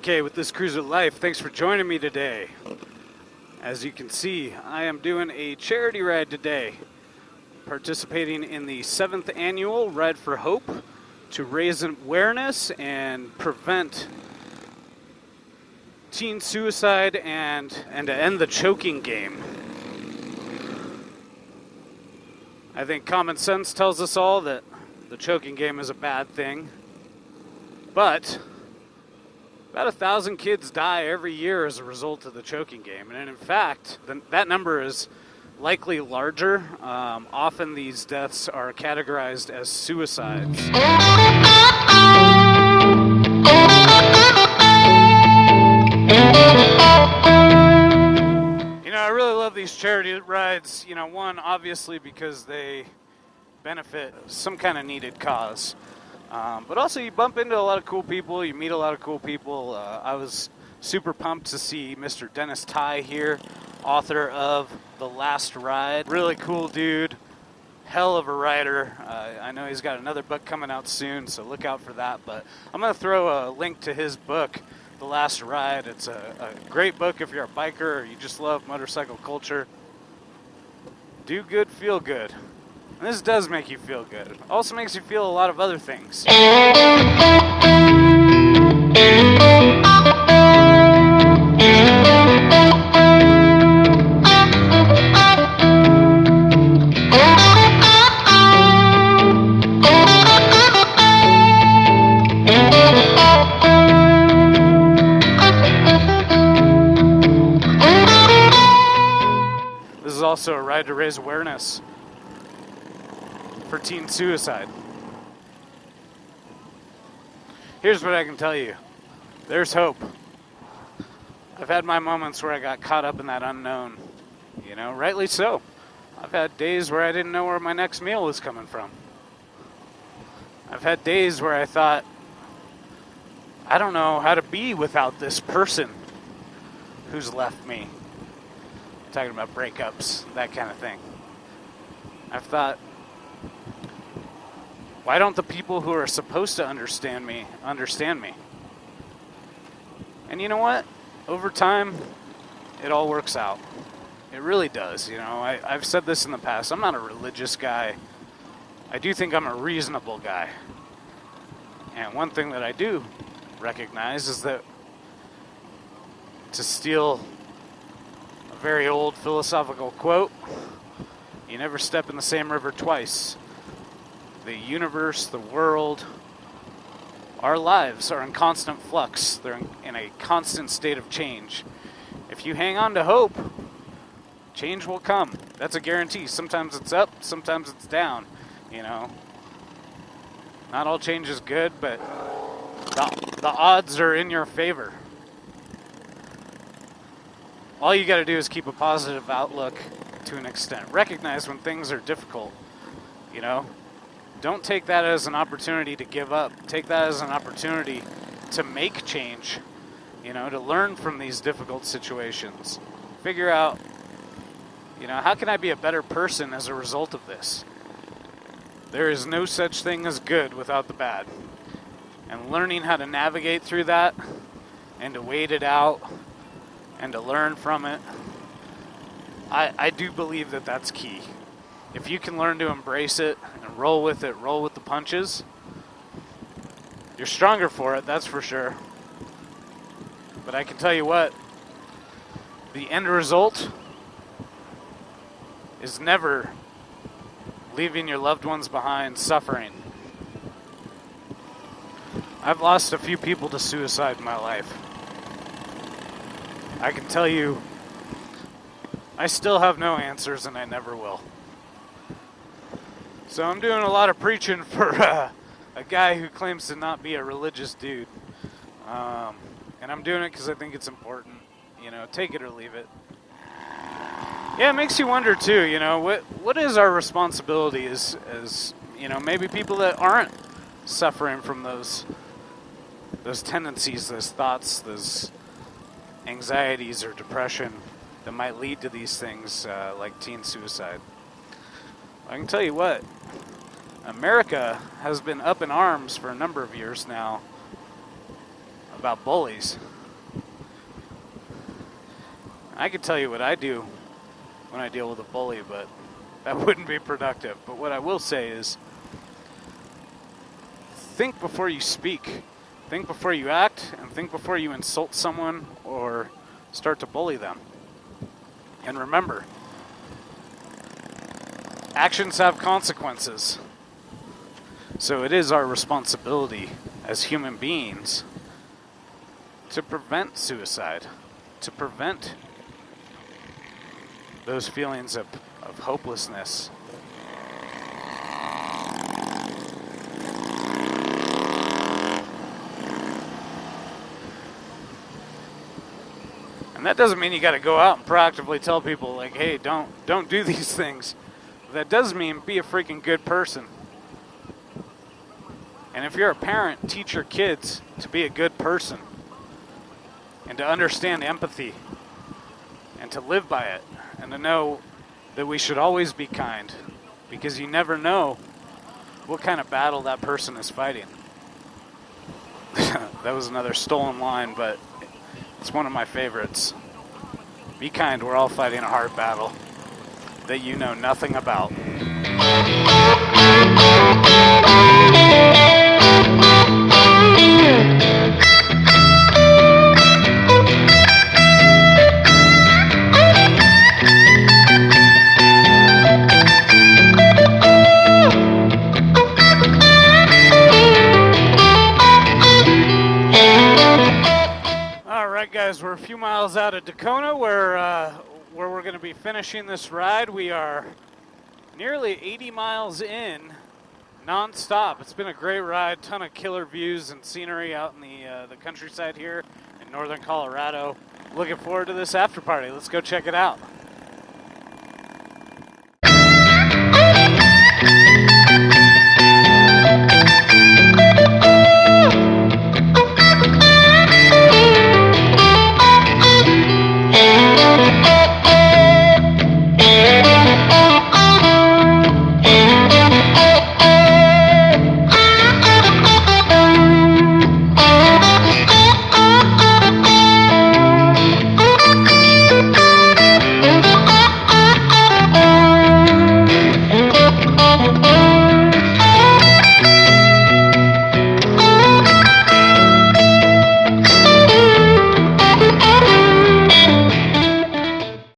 TK with This Cruise of Life. Thanks for joining me today. As you can see, I am doing a charity ride today, participating in the 7th annual Ride for Hope to raise awareness and prevent teen suicide and to end the choking game. I think common sense tells us all that the choking game is a bad thing, but about 1,000 kids die every year as a result of the choking game. And in fact, that number is likely larger. Often these deaths are categorized as suicides. I really love these charity rides. One, obviously because they benefit some kind of needed cause. But also you bump into a lot of cool people, you meet a lot of cool people. I was super pumped to see Mr. Dennis Ty here, author of The Last Ride. Really cool dude, hell of a writer. I know he's got another book coming out soon, so look out for that. But I'm going to throw a link to his book, The Last Ride. It's a great book if you're a biker or you just love motorcycle culture. Do good, feel good. And this does make you feel good. It also makes you feel a lot of other things. This is also a ride to raise awareness for teen suicide. Here's what I can tell you. There's hope. I've had my moments where I got caught up in that unknown. Rightly so. I've had days where I didn't know where my next meal was coming from. I've had days where I thought, I don't know how to be without this person who's left me. I'm talking about breakups, that kind of thing. I've thought, why don't the people who are supposed to understand me understand me? And you know what? Over time, it all works out. It really does. I've said this in the past. I'm not a religious guy. I do think I'm a reasonable guy. And one thing that I do recognize is that, to steal a very old philosophical quote, you never step in the same river twice. The universe, the world, our lives are in constant flux. They're in a constant state of change. If you hang on to hope, change will come. That's a guarantee. Sometimes it's up, sometimes it's down. Not all change is good, but the odds are in your favor. All you got to do is keep a positive outlook to an extent. Recognize when things are difficult, Don't take that as an opportunity to give up. Take that as an opportunity to make change, to learn from these difficult situations. Figure out, how can I be a better person as a result of this? There is no such thing as good without the bad. And learning how to navigate through that and to wait it out and to learn from it, I do believe that that's key. If you can learn to embrace it and roll with it, roll with the punches, you're stronger for it, that's for sure. But I can tell you what, the end result is never leaving your loved ones behind suffering. I've lost a few people to suicide in my life. I can tell you, I still have no answers and I never will. So I'm doing a lot of preaching for a guy who claims to not be a religious dude. And I'm doing it because I think it's important. Take it or leave it. Yeah, it makes you wonder too, what is our responsibility as maybe people that aren't suffering from those tendencies, those thoughts, those anxieties or depression that might lead to these things like teen suicide. I can tell you what, America has been up in arms for a number of years now about bullies. I could tell you what I do when I deal with a bully, but that wouldn't be productive. But what I will say is, think before you speak. Think before you act, and think before you insult someone or start to bully them. And remember, actions have consequences. So it is our responsibility as human beings to prevent suicide, to prevent those feelings of hopelessness. And that doesn't mean you got to go out and proactively tell people, like, hey, don't do these things. That does mean be a freaking good person. And if you're a parent, teach your kids to be a good person and to understand empathy and to live by it and to know that we should always be kind, because you never know what kind of battle that person is fighting. That was another stolen line, but it's one of my favorites. Be kind, we're all fighting a hard battle that you know nothing about. Guys, we're a few miles out of Dacona where we're going to be finishing this ride. We are nearly 80 miles in, non-stop. It's been a great ride, ton of killer views and scenery out in the countryside here in northern Colorado. Looking forward to this after party. Let's go check it out.